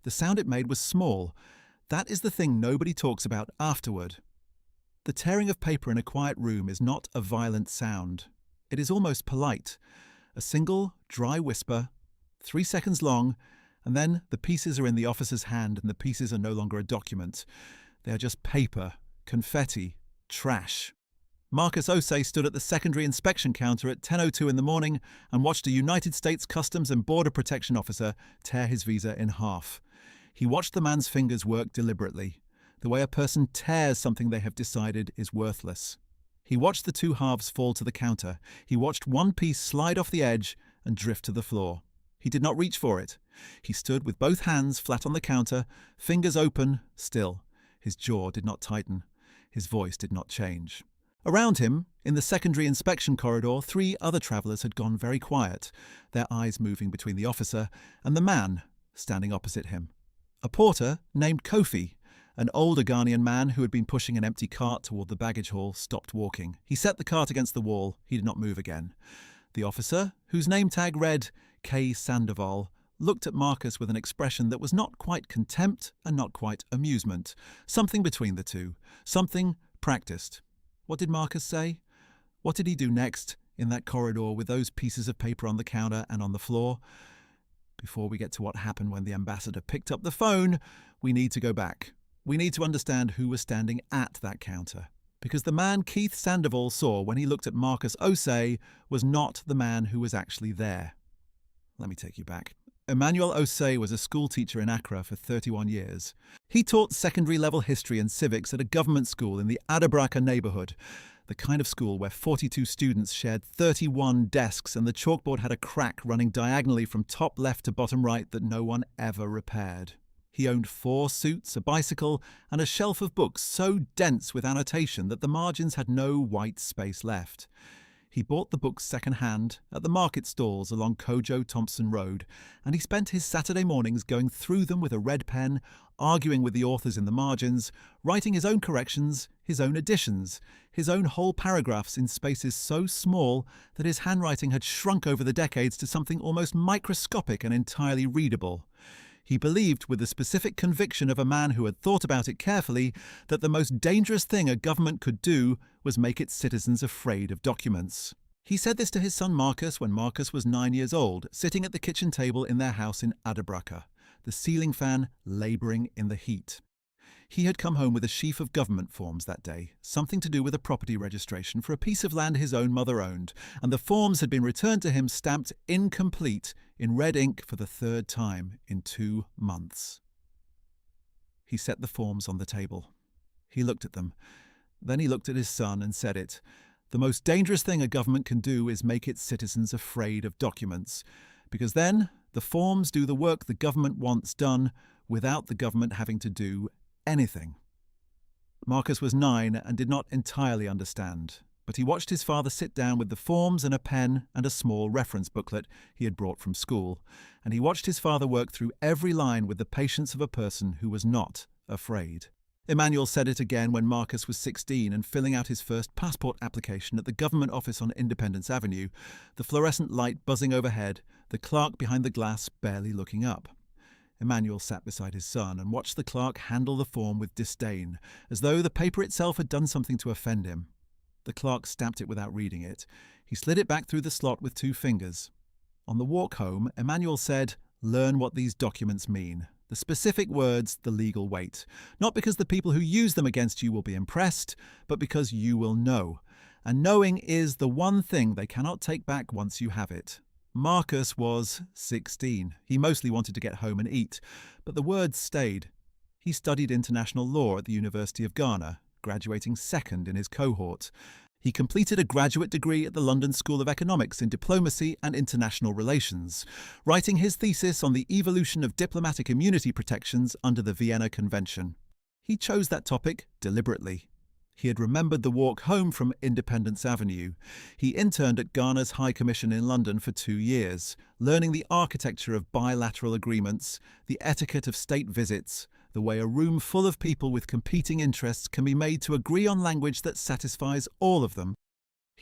The sound it made was small. That is the thing nobody talks about afterward. The tearing of paper in a quiet room is not a violent sound. It is almost polite. A single, dry whisper, 3 seconds long, and then the pieces are in the officer's hand and the pieces are no longer a document. They are just paper, confetti, trash. Marcus Osei stood at the secondary inspection counter at 10:02 in the morning and watched a United States Customs and Border Protection officer tear his visa in half. He watched the man's fingers work deliberately, the way a person tears something they have decided is worthless. He watched the two halves fall to the counter. He watched one piece slide off the edge and drift to the floor. He did not reach for it. He stood with both hands flat on the counter, fingers open, still. His jaw did not tighten. His voice did not change. Around him, in the secondary inspection corridor, 3 other travellers had gone very quiet, their eyes moving between the officer and the man standing opposite him. A porter named Kofi, an older Ghanaian man who had been pushing an empty cart toward the baggage hall, stopped walking. He set the cart against the wall. He did not move again. The officer, whose name tag read K. Sandoval, looked at Marcus with an expression that was not quite contempt and not quite amusement. Something between the two. Something practiced. What did Marcus say? What did he do next in that corridor with those pieces of paper on the counter and on the floor? Before we get to what happened when the ambassador picked up the phone, we need to go back. We need to understand who was standing at that counter. Because the man Keith Sandoval saw when he looked at Marcus Osei was not the man who was actually there. Let me take you back. Emmanuel Osei was a school teacher in Accra for 31 years. He taught secondary-level history and civics at a government school in the Adabraka neighbourhood, the kind of school where 42 students shared 31 desks and the chalkboard had a crack running diagonally from top left to bottom right that no one ever repaired. He owned 4 suits, a bicycle, and a shelf of books so dense with annotation that the margins had no white space left. He bought the books second-hand at the market stalls along Kojo Thompson Road, and he spent his Saturday mornings going through them with a red pen, arguing with the authors in the margins, writing his own corrections, his own additions, his own whole paragraphs in spaces so small that his handwriting had shrunk over the decades to something almost microscopic and entirely readable. He believed, with the specific conviction of a man who had thought about it carefully, that the most dangerous thing a government could do was make its citizens afraid of documents. He said this to his son Marcus when Marcus was 9 years old, sitting at the kitchen table in their house in Adabraka, the ceiling fan labouring in the heat. He had come home with a sheaf of government forms that day, something to do with a property registration for a piece of land his own mother owned, and the forms had been returned to him stamped incomplete in red ink for the 3rd time in 2 months. He set the forms on the table. He looked at them. Then he looked at his son and said it. The most dangerous thing a government can do is make its citizens afraid of documents, because then the forms do the work the government wants done without the government having to do anything. Marcus was 9 and did not entirely understand, but he watched his father sit down with the forms and a pen and a small reference booklet he had brought from school, and he watched his father work through every line with the patience of a person who was not afraid. Emmanuel said it again when Marcus was 16 and filling out his first passport application at the government office on Independence Avenue, the fluorescent light buzzing overhead, the clerk behind the glass barely looking up. Emmanuel sat beside his son and watched the clerk handle the form with disdain, as though the paper itself had done something to offend him. The clerk stamped it without reading it. He slid it back through the slot with 2 fingers. On the walk home, Emmanuel said, "Learn what these documents mean. The specific words, the legal weight. Not because the people who use them against you will be impressed, but because you will know. And knowing is the one thing they cannot take back once you have it." Marcus was 16. He mostly wanted to get home and eat, but the words stayed. He studied international law at the University of Ghana, graduating 2nd in his cohort. He completed a graduate degree at the London School of Economics in Diplomacy and International Relations, writing his thesis on the evolution of diplomatic immunity protections under the Vienna Convention. He chose that topic deliberately. He had remembered the walk home from Independence Avenue. He interned at Ghana's High Commission in London for 2 years, learning the architecture of bilateral agreements, the etiquette of state visits, the way a room full of people with competing interests can be made to agree on language that satisfies all of them.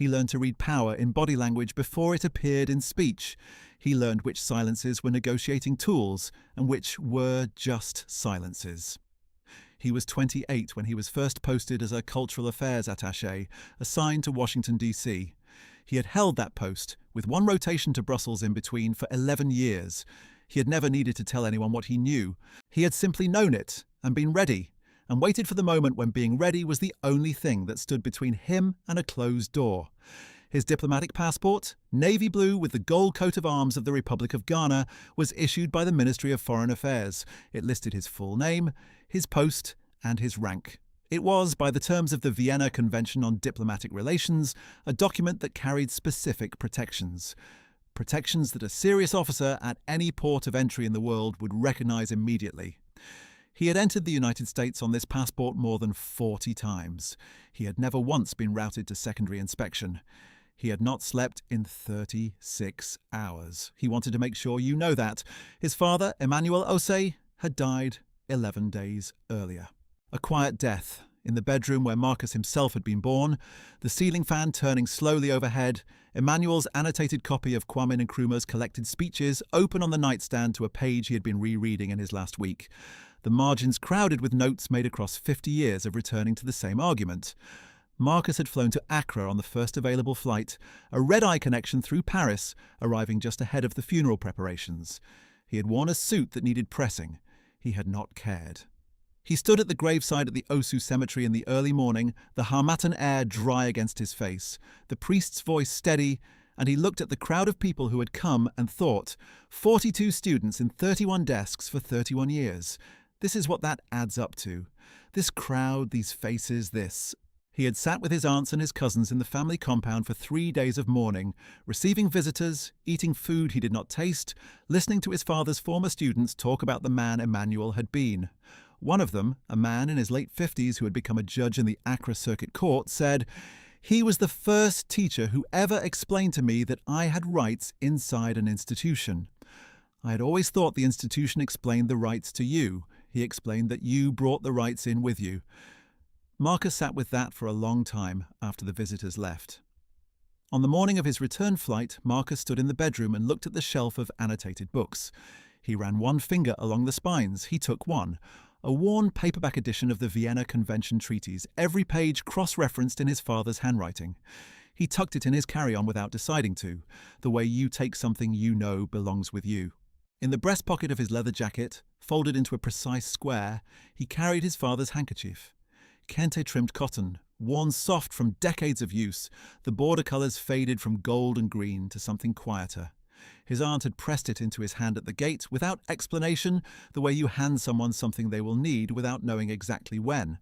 He learned to read power in body language before it appeared in speech. He learned which silences were negotiating tools and which were just silences. He was 28 when he was first posted as a cultural affairs attaché, assigned to Washington, D.C. He had held that post, with one rotation to Brussels in between, for 11 years. He had never needed to tell anyone what he knew. He had simply known it and been ready, and waited for the moment when being ready was the only thing that stood between him and a closed door. His diplomatic passport, navy blue with the gold coat of arms of the Republic of Ghana, was issued by the Ministry of Foreign Affairs. It listed his full name, his post, and his rank. It was, by the terms of the Vienna Convention on Diplomatic Relations, a document that carried specific protections. Protections that a serious officer at any port of entry in the world would recognize immediately. He had entered the United States on this passport more than 40 times. He had never once been routed to secondary inspection. He had not slept in 36 hours. He wanted to make sure you know that. His father, Emmanuel Osei, had died 11 days earlier. A quiet death in the bedroom where Marcus himself had been born, the ceiling fan turning slowly overhead, Emmanuel's annotated copy of Kwame Nkrumah's collected speeches open on the nightstand to a page he had been rereading in his last week. The margins crowded with notes made across 50 years of returning to the same argument. Marcus had flown to Accra on the first available flight, a red-eye connection through Paris, arriving just ahead of the funeral preparations. He had worn a suit that needed pressing. He had not cared. He stood at the graveside at the Osu Cemetery in the early morning, the Harmattan air dry against his face, the priest's voice steady, and he looked at the crowd of people who had come and thought, 42 students in 31 desks for 31 years. This is what that adds up to. This crowd, these faces, this. He had sat with his aunts and his cousins in the family compound for 3 days of mourning, receiving visitors, eating food he did not taste, listening to his father's former students talk about the man Emmanuel had been. One of them, a man in his late 50s who had become a judge in the Accra Circuit Court, said, "He was the first teacher who ever explained to me that I had rights inside an institution. I had always thought the institution explained the rights to you. He explained that you brought the rights in with you." Marcus sat with that for a long time after the visitors left. On the morning of his return flight, Marcus stood in the bedroom and looked at the shelf of annotated books. He ran one finger along the spines. He took one, a worn paperback edition of the Vienna Convention treaties, every page cross-referenced in his father's handwriting. He tucked it in his carry-on without deciding to, the way you take something you know belongs with you. In the breast pocket of his leather jacket, folded into a precise square, he carried his father's handkerchief. Kente-trimmed cotton, worn soft from decades of use, the border colours faded from gold and green to something quieter. His aunt had pressed it into his hand at the gate without explanation, the way you hand someone something they will need without knowing exactly when.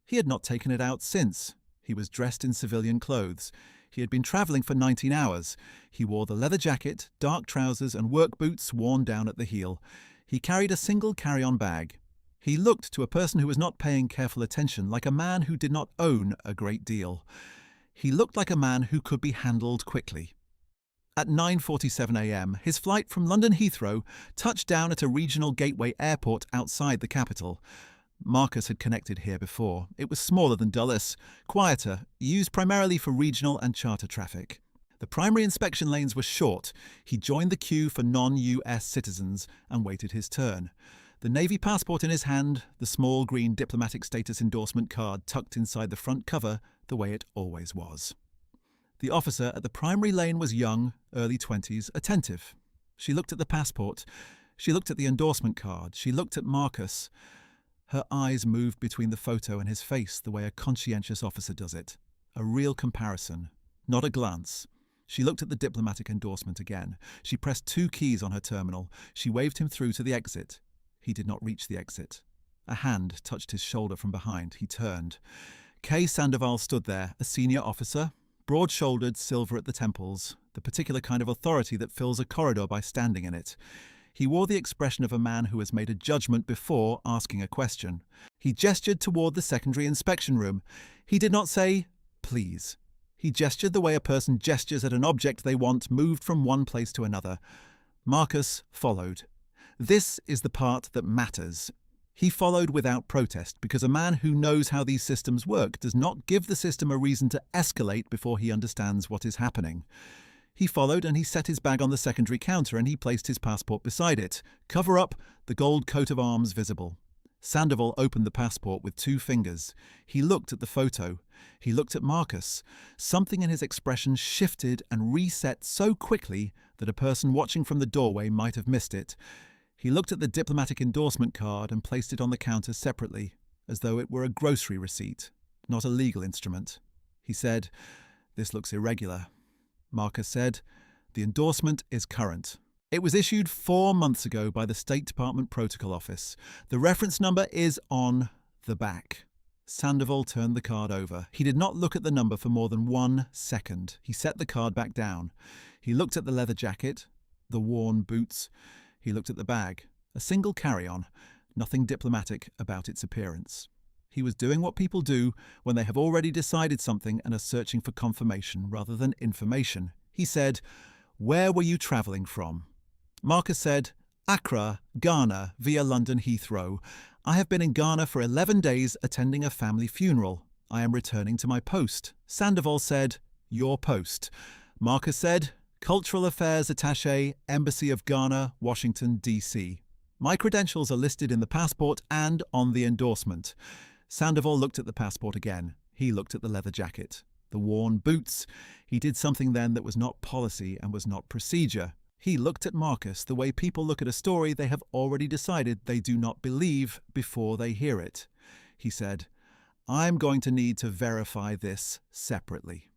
He had not taken it out since. He was dressed in civilian clothes. He had been travelling for 19 hours. He wore the leather jacket, dark trousers and work boots worn down at the heel. He carried a single carry-on bag. He looked, to a person who was not paying careful attention, like a man who did not own a great deal. He looked like a man who could be handled quickly. At 9:47 a.m, his flight from London Heathrow touched down at a regional gateway airport outside the capital. Marcus had connected here before. It was smaller than Dulles, quieter, used primarily for regional and charter traffic. The primary inspection lanes were short. He joined the queue for non-US citizens and waited his turn. The Navy passport in his hand, the small green diplomatic status endorsement card tucked inside the front cover the way it always was. The officer at the primary lane was young, early 20s, attentive. She looked at the passport. She looked at the endorsement card. She looked at Marcus. Her eyes moved between the photo and his face the way a conscientious officer does it. A real comparison, not a glance. She looked at the diplomatic endorsement again. She pressed 2 keys on her terminal. She waved him through to the exit. He did not reach the exit. A hand touched his shoulder from behind. He turned. Kay Sandoval stood there, a senior officer, broad-shouldered, silver at the temples, the particular kind of authority that fills a corridor by standing in it. He wore the expression of a man who has made a judgment before asking a question. He gestured toward the secondary inspection room. He did not say, "Please." He gestured the way a person gestures at an object they want moved from one place to another. Marcus followed. This is the part that matters. He followed without protest because a man who knows how these systems work does not give the system a reason to escalate before he understands what is happening. He followed and he set his bag on the secondary counter and he placed his passport beside it. Cover up, the gold coat of arms visible. Sandoval opened the passport with 2 fingers. He looked at the photo. He looked at Marcus. Something in his expression shifted and reset so quickly that a person watching from the doorway might have missed it. He looked at the diplomatic endorsement card and placed it on the counter separately, as though it were a grocery receipt, not a legal instrument. He said, "This looks irregular." Marcus said, "The endorsement is current. It was issued 4 months ago by the State Department Protocol Office. The reference number is on the back." Sandoval turned the card over. He did not look at the number for more than 1 second. He set the card back down. He looked at the leather jacket, the worn boots. He looked at the bag, a single carry-on, nothing diplomatic about its appearance. He was doing what people do when they have already decided something and are searching for confirmation rather than information. He said, "Where were you travelling from?" Marcus said, "Accra, Ghana, via London Heathrow. I have been in Ghana for 11 days attending a family funeral. I am returning to my post." Sandoval said, "Your post." Marcus said, "Cultural Affairs Attaché, Embassy of Ghana, Washington, D.C. My credentials are listed in the passport and on the endorsement." Sandoval looked at the passport again. He looked at the leather jacket, the worn boots. He did something then that was not policy and was not procedure. He looked at Marcus the way people look at a story they have already decided they do not believe before they hear it. He said, "I'm going to need to verify this separately."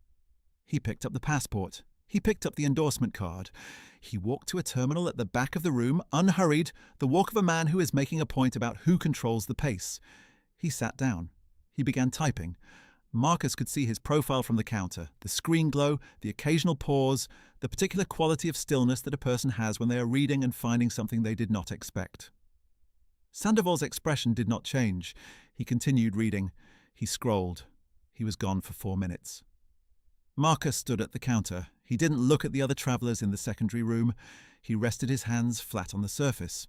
He picked up the passport. He picked up the endorsement card. He walked to a terminal at the back of the room, unhurried, the walk of a man who is making a point about who controls the pace. He sat down. He began typing. Marcus could see his profile from the counter, the screen glow, the occasional pause, the particular quality of stillness that a person has when they are reading and finding something they did not expect. Sandoval's expression did not change. He continued reading. He scrolled. He was gone for 4 minutes. Marcus stood at the counter. He didn't look at the other travellers in the secondary room. He rested his hands flat on the surface.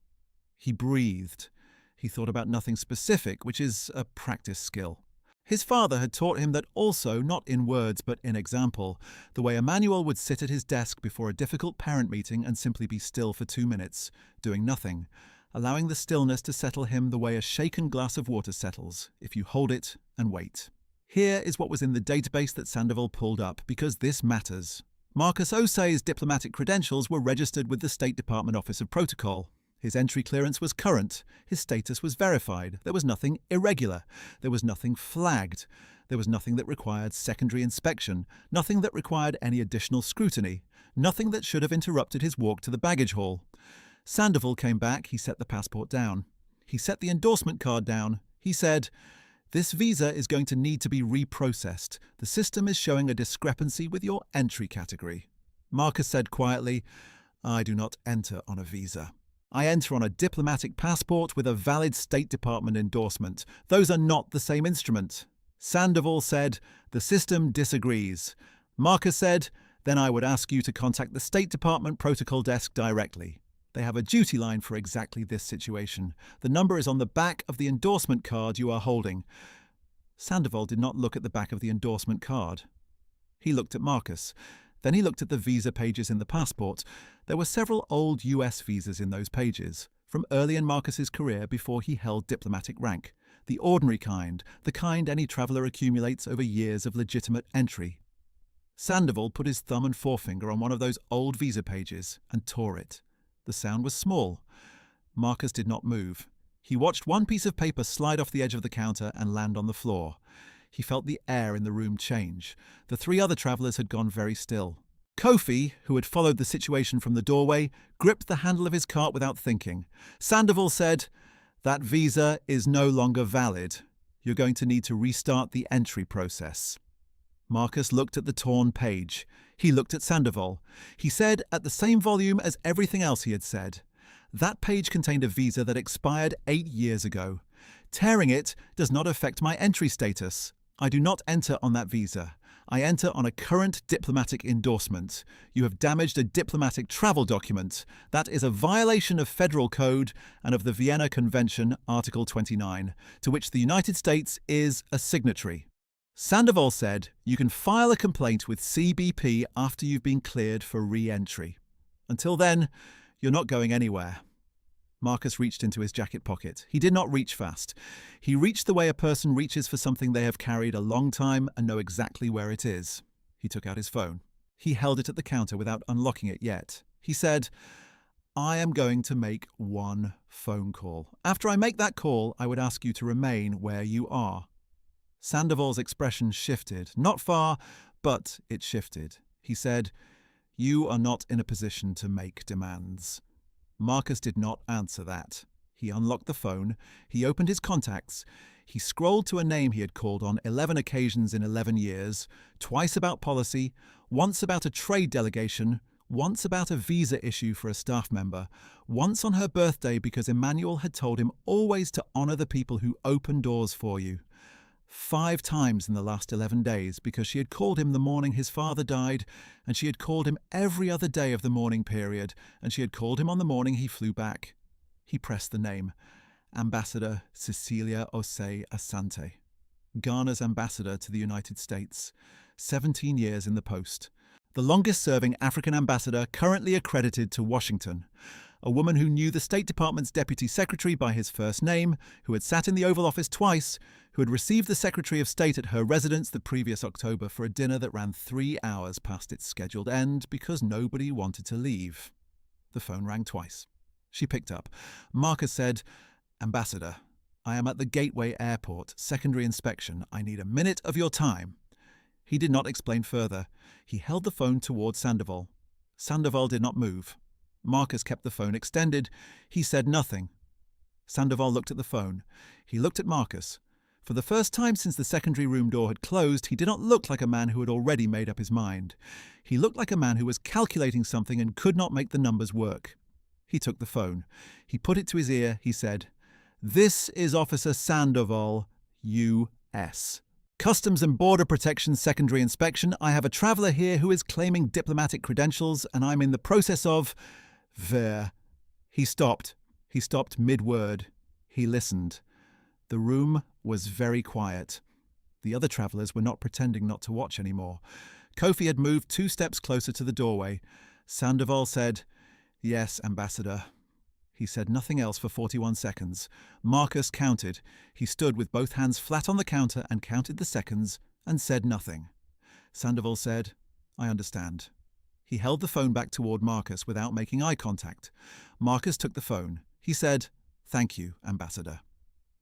He breathed. He thought about nothing specific, which is a practice skill. His father had taught him that also, not in words but in example, the way Emmanuel would sit at his desk before a difficult parent meeting and simply be still for 2 minutes, doing nothing, allowing the stillness to settle him the way a shaken glass of water settles, if you hold it and wait. Here is what was in the database that Sandoval pulled up, because this matters. Marcus Osei's diplomatic credentials were registered with the State Department Office of Protocol. His entry clearance was current. His status was verified. There was nothing irregular. There was nothing flagged. There was nothing that required secondary inspection, nothing that required any additional scrutiny, nothing that should have interrupted his walk to the baggage hall. Sandoval came back. He set the passport down. He set the endorsement card down. He said, "This visa is going to need to be reprocessed. The system is showing a discrepancy with your entry category." Marcus said quietly, "I do not enter on a visa. I enter on a diplomatic passport with a valid State Department endorsement. Those are not the same instrument." Sandoval said, "The system disagrees." Marcus said, "Then I would ask you to contact the State Department Protocol Desk directly. They have a duty line for exactly this situation. The number is on the back of the endorsement card you are holding." Sandoval did not look at the back of the endorsement card. He looked at Marcus. Then he looked at the visa pages in the passport. There were several old US visas in those pages, from early in Marcus's career before he held diplomatic rank. The ordinary kind, the kind any traveller accumulates over years of legitimate entry. Sandoval put his thumb and forefinger on one of those old visa pages and tore it. The sound was small. Marcus did not move. He watched one piece of paper slide off the edge of the counter and land on the floor. He felt the air in the room change. The 3 other travellers had gone very still. Kofi, who had followed the situation from the doorway, gripped the handle of his cart without thinking. Sandoval said, "That visa is no longer valid. You're going to need to restart the entry process." Marcus looked at the torn page. He looked at Sandoval. He said, at the same volume as everything else he had said, "That page contained a visa that expired 8 years ago. Tearing it does not affect my entry status. I do not enter on that visa. I enter on a current diplomatic endorsement. You have damaged a diplomatic travel document. That is a violation of federal code and of the Vienna Convention, Article 29, to which the United States is a signatory. Sandoval said, you can file a complaint with CBP after you've been cleared for re-entry. Until then, you're not going anywhere. Marcus reached into his jacket pocket. He did not reach fast. He reached the way a person reaches for something they have carried a long time and know exactly where it is. He took out his phone. He held it at the counter without unlocking it yet. He said, I am going to make one phone call. After I make that call, I would ask you to remain where you are. Sandoval's expression shifted. Not far, but it shifted. He said, you are not in a position to make demands. Marcus did not answer that. He unlocked the phone. He opened his contacts. He scrolled to a name he had called on 11 occasions in 11 years, twice about policy, once about a trade delegation, once about a visa issue for a staff member, once on her birthday because Emmanuel had told him always to honor the people who open doors for you. 5 times in the last 11 days because she had called him the morning his father died, and she had called him every other day of the mourning period, and she had called him on the morning he flew back. He pressed the name. Ambassador Cecilia Osei Asante. Ghana's ambassador to the United States. 17 years in the post. The longest-serving African ambassador currently accredited to Washington. A woman who knew the State Department's deputy secretary by his first name, who had sat in the Oval Office twice, who had received the Secretary of State at her residence the previous October for a dinner that ran 3 hours past its scheduled end because nobody wanted to leave. The phone rang twice. She picked up. Marcus said, Ambassador, I am at the Gateway Airport, secondary inspection. I need a minute of your time. He did not explain further. He held the phone toward Sandoval. Sandoval did not move. Marcus kept the phone extended. He said nothing. Sandoval looked at the phone. He looked at Marcus. For the first time since the secondary room door had closed, he did not look like a man who had already made up his mind. He looked like a man who was calculating something and could not make the numbers work. He took the phone. He put it to his ear. He said, This is Officer Sandoval, U.S. Customs and Border Protection Secondary Inspection. I have a traveller here who is claiming diplomatic credentials, and I'm in the process of... Ver. He stopped. He stopped mid-word. He listened. The room was very quiet. The other travellers were not pretending not to watch anymore. Kofi had moved 2 steps closer to the doorway. Sandoval said, Yes, Ambassador. He said nothing else for 41 seconds. Marcus counted. He stood with both hands flat on the counter and counted the seconds and said nothing. Sandoval said, I understand. He held the phone back toward Marcus without making eye contact. Marcus took the phone. He said, Thank you, Ambassador.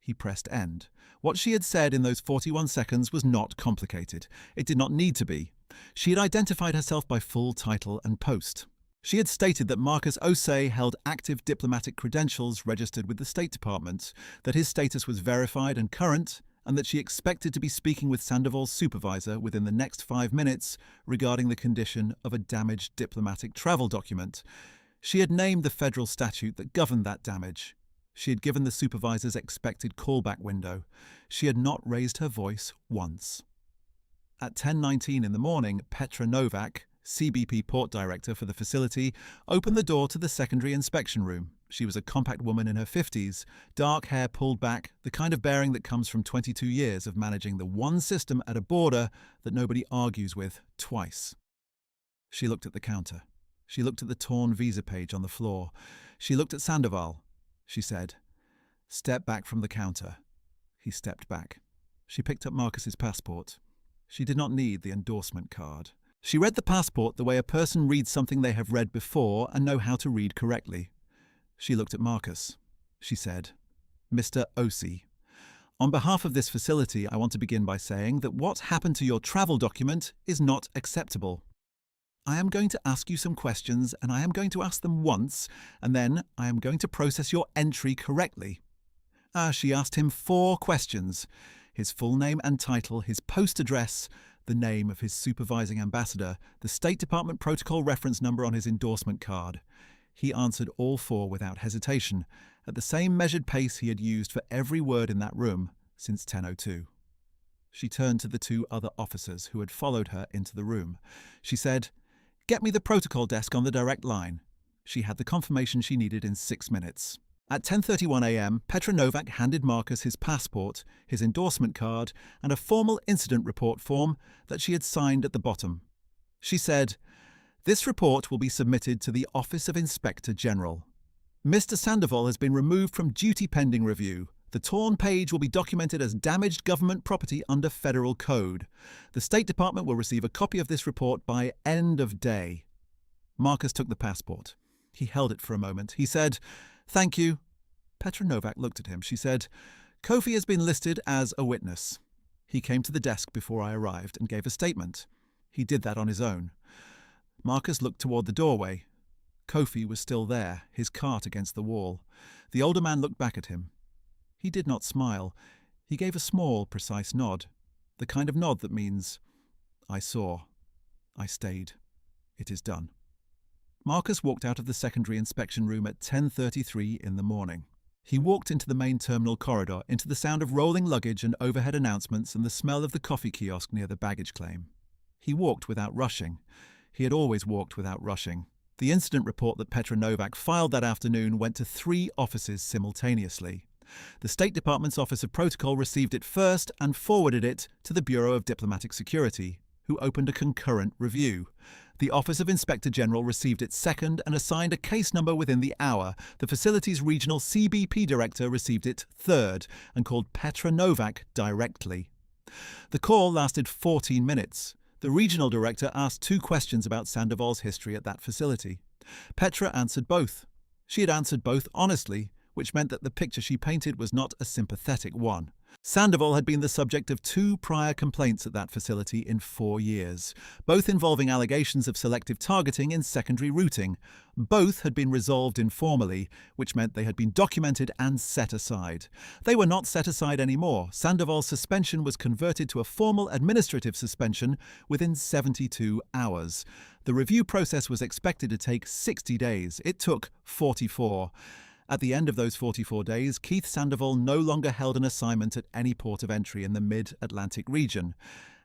He pressed end. What she had said in those 41 seconds was not complicated. It did not need to be. She had identified herself by full title and post. She had stated that Marcus Osei held active diplomatic credentials registered with the State Department, that his status was verified and current, and that she expected to be speaking with Sandoval's supervisor within the next 5 minutes regarding the condition of a damaged diplomatic travel document. She had named the federal statute that governed that damage. She had given the supervisor's expected callback window. She had not raised her voice once. At 10:19 in the morning, Petra Novak, CBP port director for the facility, opened the door to the secondary inspection room. She was a compact woman in her 50s, dark hair pulled back, the kind of bearing that comes from 22 years of managing the one system at a border that nobody argues with twice. She looked at the counter. She looked at the torn visa page on the floor. She looked at Sandoval. She said, Step back from the counter. He stepped back. She picked up Marcus's passport. She did not need the endorsement card. She read the passport the way a person reads something they have read before and know how to read correctly. She looked at Marcus. She said, Mr. Osei, on behalf of this facility, I want to begin by saying that what happened to your travel document is not acceptable. I am going to ask you some questions, and I am going to ask them once, and then I am going to process your entry correctly. She asked him 4 questions. His full name and title, his post address, the name of his supervising ambassador, the State Department protocol reference number on his endorsement card. He answered all 4 without hesitation, at the same measured pace he had used for every word in that room since 10:02. She turned to the two other officers who had followed her into the room. She said, "Get me the protocol desk on the direct line." She had the confirmation she needed in 6 minutes. At 10:31 a.m., Petra Novak handed Marcus his passport, his endorsement card, and a formal incident report form that she had signed at the bottom. She said, "This report will be submitted to the Office of Inspector General. Mr. Sandoval has been removed from duty pending review. The torn page will be documented as damaged government property under federal code. The State Department will receive a copy of this report by end of day." Marcus took the passport. He held it for a moment. He said, "Thank you." Petra Novak looked at him. She said, "Kofi has been listed as a witness. He came to the desk before I arrived and gave a statement. He did that on his own." Marcus looked toward the doorway. Kofi was still there, his cart against the wall. The older man looked back at him. He did not smile. He gave a small, precise nod. The kind of nod that means, "I saw. I stayed. It is done." Marcus walked out of the secondary inspection room at 10:33 in the morning. He walked into the main terminal corridor, into the sound of rolling luggage and overhead announcements and the smell of the coffee kiosk near the baggage claim. He walked without rushing. He had always walked without rushing. The incident report that Petra Novak filed that afternoon went to 3 offices simultaneously. The State Department's Office of Protocol received it first and forwarded it to the Bureau of Diplomatic Security, who opened a concurrent review. The Office of Inspector General received it second and assigned a case number within the hour. The facility's regional CBP director received it third and called Petra Novak directly. The call lasted 14 minutes. The regional director asked 2 questions about Sandoval's history at that facility. Petra answered both. She had answered both honestly, which meant that the picture she painted was not a sympathetic one. Sandoval had been the subject of 2 prior complaints at that facility in 4 years, both involving allegations of selective targeting in secondary routing. Both had been resolved informally, which meant they had been documented and set aside. They were not set aside anymore. Sandoval's suspension was converted to a formal administrative suspension within 72 hours. The review process was expected to take 60 days. It took 44. At the end of those 44 days, Keith Sandoval no longer held an assignment at any port of entry in the mid-Atlantic region.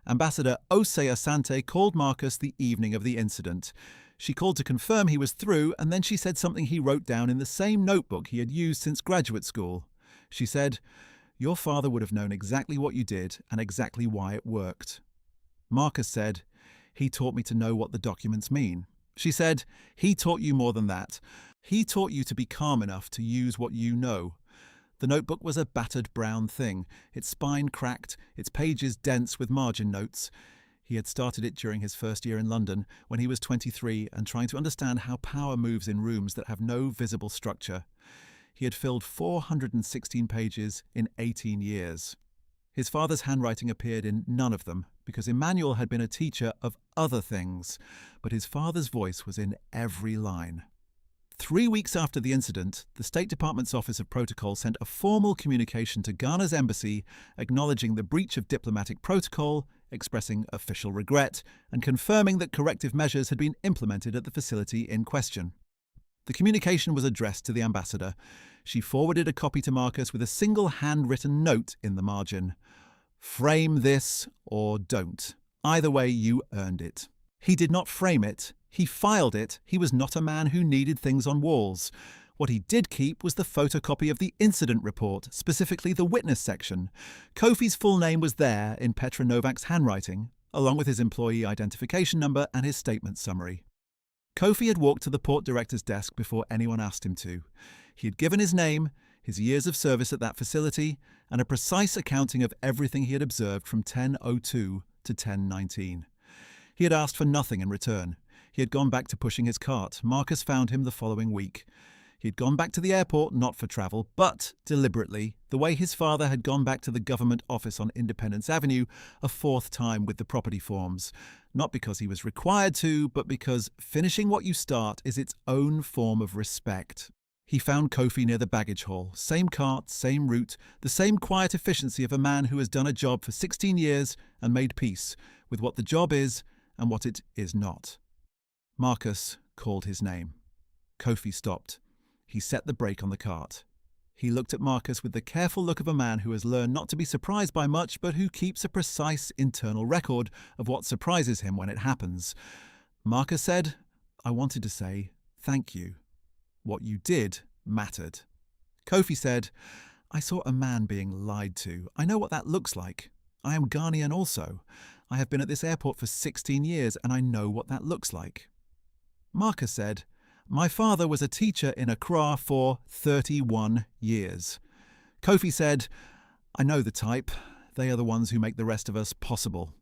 Ambassador Osei Asante called Marcus the evening of the incident. She called to confirm he was through, and then she said something he wrote down in the same notebook he had used since graduate school. She said, "Your father would have known exactly what you did and exactly why it worked." Marcus said, "He taught me to know what the documents mean." She said, "He taught you more than that. He taught you to be calm enough to use what you know." The notebook was a battered brown thing, its spine cracked, its pages dense with margin notes. He had started it during his first year in London, when he was 23 and trying to understand how power moves in rooms that have no visible structure. He had filled 416 pages in 18 years. His father's handwriting appeared in none of them, because Emmanuel had been a teacher of other things, but his father's voice was in every line. 3 weeks after the incident, the State Department's Office of Protocol sent a formal communication to Ghana's embassy acknowledging the breach of diplomatic protocol, expressing official regret, and confirming that corrective measures had been implemented at the facility in question. The communication was addressed to the ambassador. She forwarded a copy to Marcus with a single handwritten note in the margin. "Frame this or don't. Either way, you earned it." He did not frame it. He filed it. He was not a man who needed things on walls. What he did keep was the photocopy of the incident report, specifically the witness section. Kofi's full name was there in Petra Novak's handwriting, along with his employee identification number and his statement summary. Kofi had walked to the port director's desk before anyone asked him to. He had given his name, his years of service at that facility, and a precise accounting of everything he had observed from 10:02 to 10:19. He had asked for nothing in return. He had gone back to pushing his cart. Marcus found him the following week. He had gone back to the airport, not for travel, but deliberately, the way his father had gone back to the government office on Independence Avenue a 4th time with the property forms. Not because he was required to, but because finishing what you start is its own form of respect. He found Kofi near the baggage hall. Same cart, same route, the same quiet efficiency of a man who has done a job for 16 years and made peace with what the job is and what it is not. Marcus called his name. Kofi stopped. He set the brake on the cart. He looked at Marcus with the careful look of a man who has learned not to be surprised by much, but who keeps a precise internal record of what surprises him when it happens. Marcus said, "I wanted to say thank you. What you did mattered." Kofi said, "I saw a man being lied to. I know what that looks like. I am Ghanaian also. I have been at this airport for 16 years and I know what that looks like." Marcus said, "My father was a teacher in Accra for 31 years. Kofi said, "I know the type. They are the ones who make the rest of us possible."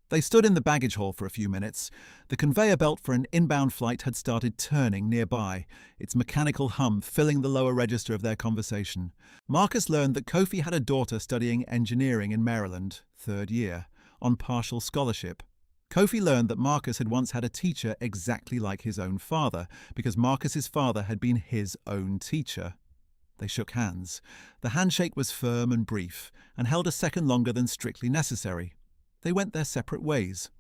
They stood in the baggage hall for a few minutes. The conveyor belt for an inbound flight had started turning nearby, its mechanical hum filling the lower register of their conversation. Marcus learned that Kofi had a daughter studying engineering in Maryland, 3rd year, on partial scholarship. Kofi learned that Marcus had once had a teacher exactly like his own father, because Marcus's father had been his own teacher. They shook hands. The handshake was firm and brief, and held a second longer than strictly necessary. They went their separate ways.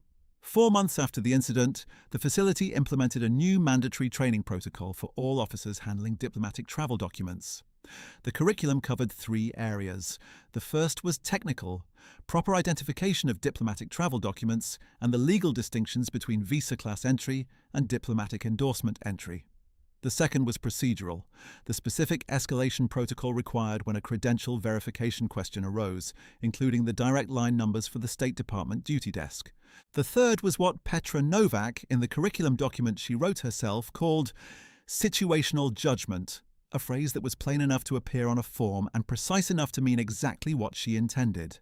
4 months after the incident, the facility implemented a new mandatory training protocol for all officers handling diplomatic travel documents. The curriculum covered 3 areas. The first was technical, proper identification of diplomatic travel documents, and the legal distinctions between visa class entry and diplomatic endorsement entry. The second was procedural, the specific escalation protocol required when a credential verification question arose, including the direct line numbers for the State Department duty desk. The third was what Petra Novak, in the curriculum document she wrote herself, called situational judgment, a phrase that was plain enough to appear on a form and precise enough to mean exactly what she intended.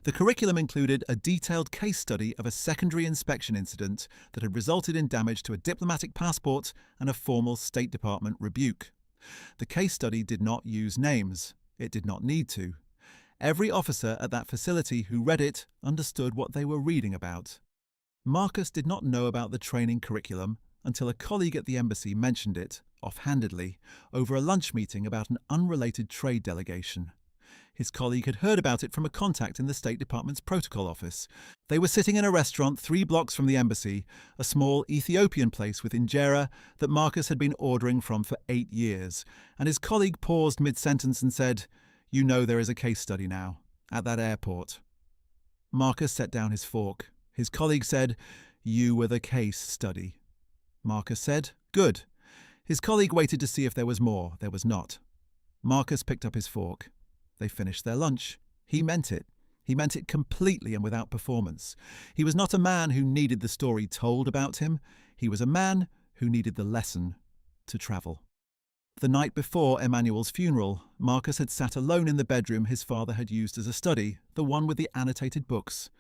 The curriculum included a detailed case study of a secondary inspection incident that had resulted in damage to a diplomatic passport and a formal State Department rebuke. The case study did not use names. It did not need to. Every officer at that facility who read it understood what they were reading about. Marcus did not know about the training curriculum until a colleague at the embassy mentioned it, offhandedly, over a lunch meeting about an unrelated trade delegation. His colleague had heard about it from a contact in the State Department's protocol office. They were sitting in a restaurant 3 blocks from the embassy, a small Ethiopian place with injera that Marcus had been ordering from for 8 years, and his colleague paused mid-sentence and said, "You know there is a case study now, at that airport." Marcus set down his fork. His colleague said, "You were the case study." Marcus said, "Good." His colleague waited to see if there was more. There was not. Marcus picked up his fork. They finished their lunch. He meant it. He meant it completely and without performance. He was not a man who needed the story told about him. He was a man who needed the lesson to travel. The night before Emmanuel's funeral, Marcus had sat alone in the bedroom his father had used as a study, the one with the annotated books.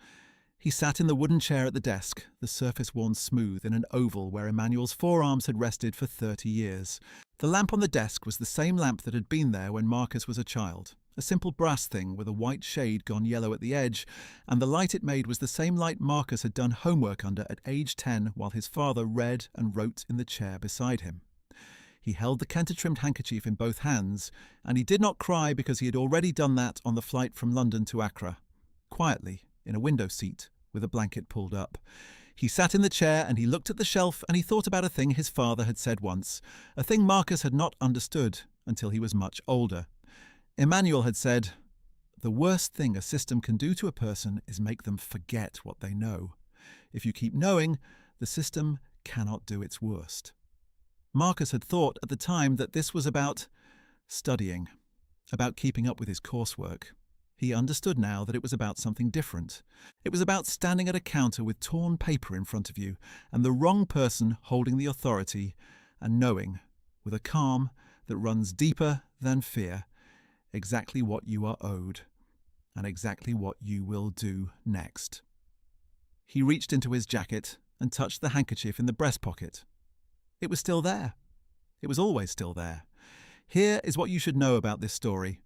He sat in the wooden chair at the desk, the surface worn smooth in an oval where Emmanuel's forearms had rested for 30 years. The lamp on the desk was the same lamp that had been there when Marcus was a child. A simple brass thing with a white shade gone yellow at the edge, and the light it made was the same light Marcus had done homework under at age 10 while his father read and wrote in the chair beside him. He held the Kenta-trimmed handkerchief in both hands, and he did not cry because he had already done that on the flight from London to Accra. Quietly, in a window seat, with a blanket pulled up. He sat in the chair and he looked at the shelf and he thought about a thing his father had said once, a thing Marcus had not understood until he was much older. Emmanuel had said, "The worst thing a system can do to a person is make them forget what they know. If you keep knowing, the system cannot do its worst." Marcus had thought at the time that this was about studying, about keeping up with his coursework. He understood now that it was about something different. It was about standing at a counter with torn paper in front of you and the wrong person holding the authority and knowing, with a calm that runs deeper than fear, exactly what you are owed and exactly what you will do next. He reached into his jacket and touched the handkerchief in the breast pocket. It was still there. It was always still there. Here is what you should know about this story.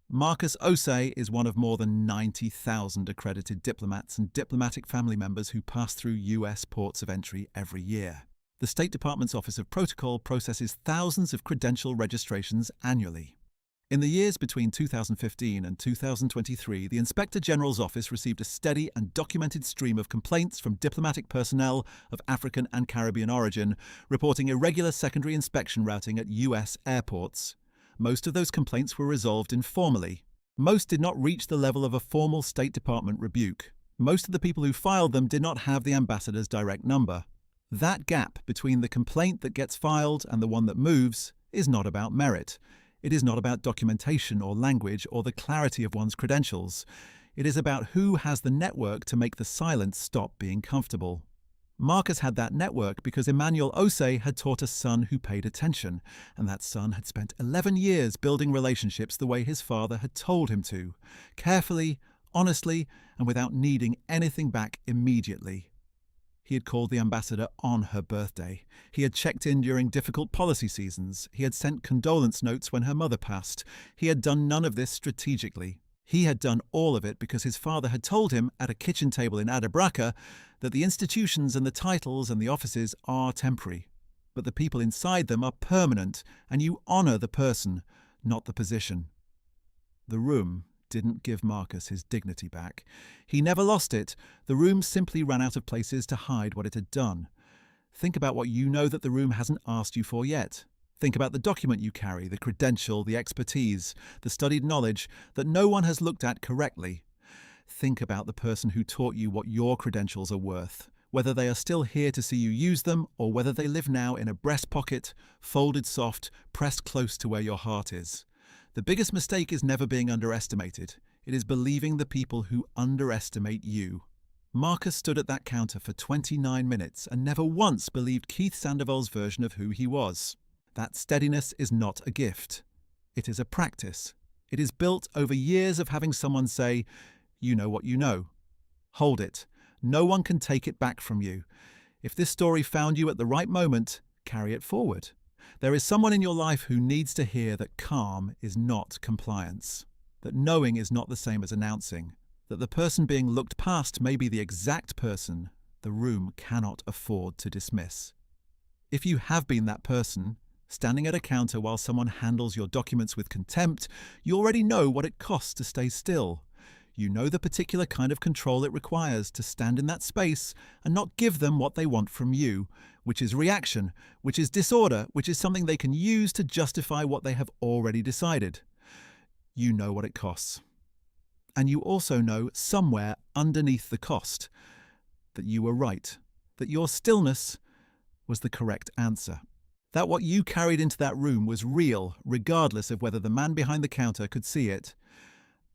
Marcus Osei is one of more than 90,000 accredited diplomats and diplomatic family members who pass through US ports of entry every year. The State Department's Office of Protocol processes thousands of credential registrations annually. In the years between 2015 and 2023, the Inspector General's office received a steady and documented stream of complaints from diplomatic personnel of African and Caribbean origin, reporting irregular secondary inspection routing at US airports. Most of those complaints were resolved informally. Most did not reach the level of a formal State Department rebuke. Most of the people who filed them did not have the ambassador's direct number. That gap between the complaint that gets filed and the one that moves is not about merit. It is not about documentation or language or the clarity of one's credentials. It is about who has the network to make the silence stop being comfortable. Marcus had that network because Emmanuel Osei had taught a son who paid attention, and that son had spent 11 years building relationships the way his father had told him to, carefully, honestly, and without needing anything back immediately. He had called the ambassador on her birthday. He had checked in during difficult policy seasons. He had sent condolence notes when her mother passed. He had done none of this strategically. He had done all of it because his father had told him at a kitchen table in Adabraka that the institutions and the titles and the offices are temporary, but the people inside them are permanent, and you honour the person, not the position. The room didn't give Marcus his dignity back. He never lost it. The room simply ran out of places to hide what it had done. Think about what you know that the room hasn't asked you for yet. Think about the document you carry, the credential, the expertise, the studied knowledge that no one has looked at correctly. Think about the person who taught you what your credentials are worth, whether they are still here to see you use them or whether they live now in a breast pocket, folded soft, pressed close to where your heart is. The biggest mistake is never being underestimated. It is believing the people who underestimate you. Marcus stood at that counter for 29 minutes and never once believed Keith Sandoval's version of who he was. That steadiness is not a gift. It is a practice. It is built over years of having someone say, "You know what you know." Hold it. No one can take it back from you. If this story found you at the right moment, carry it forward. There is someone in your life who needs to hear that calm is not compliance, that knowing is not the same as announcing, that the person being looked past may be the exact person the room cannot afford to dismiss. If you have been that person, standing at a counter while someone handles your documents with contempt, you already know what it costs to stay still. You know the particular kind of control it requires to stand in that space and not give them what they want from you, which is reaction, which is disorder, which is something they can use to justify what they have already decided. You know what it costs. And you also know somewhere underneath the cost that you were right, that your stillness was the correct answer. That what you carried into that room was real, regardless of whether the man behind the counter could see it.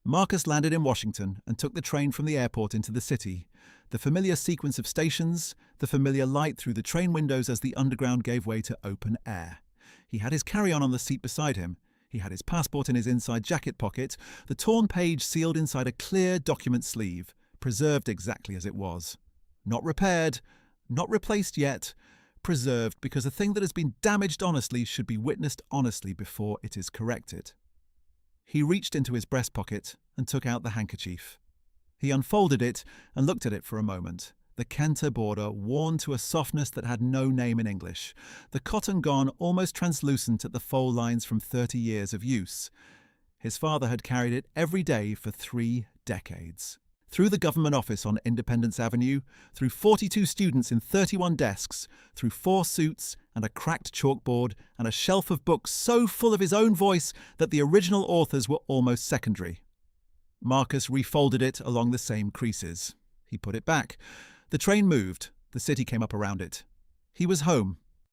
Marcus landed in Washington and took the train from the airport into the city. The familiar sequence of stations, the familiar light through the train windows as the underground gave way to open air. He had his carry-on on the seat beside him. He had his passport in his inside jacket pocket, the torn page sealed inside a clear document sleeve, preserved exactly as it was. Not repaired, not replaced yet, preserved because a thing that has been damaged honestly should be witnessed honestly before it is corrected. He reached into his breast pocket and took out the handkerchief. He unfolded it and looked at it for a moment. The Kenta border worn to a softness that had no name in English. The cotton gone almost translucent at the fold lines from 30 years of use. His father had carried it every day for 3 decades. Through the government office on Independence Avenue, through 42 students in 31 desks, through 4 suits and a cracked chalkboard and a shelf of books so full of his own voice that the original authors were almost secondary. Marcus refolded it along the same creases. He put it back. The train moved. The city came up around it. He was home.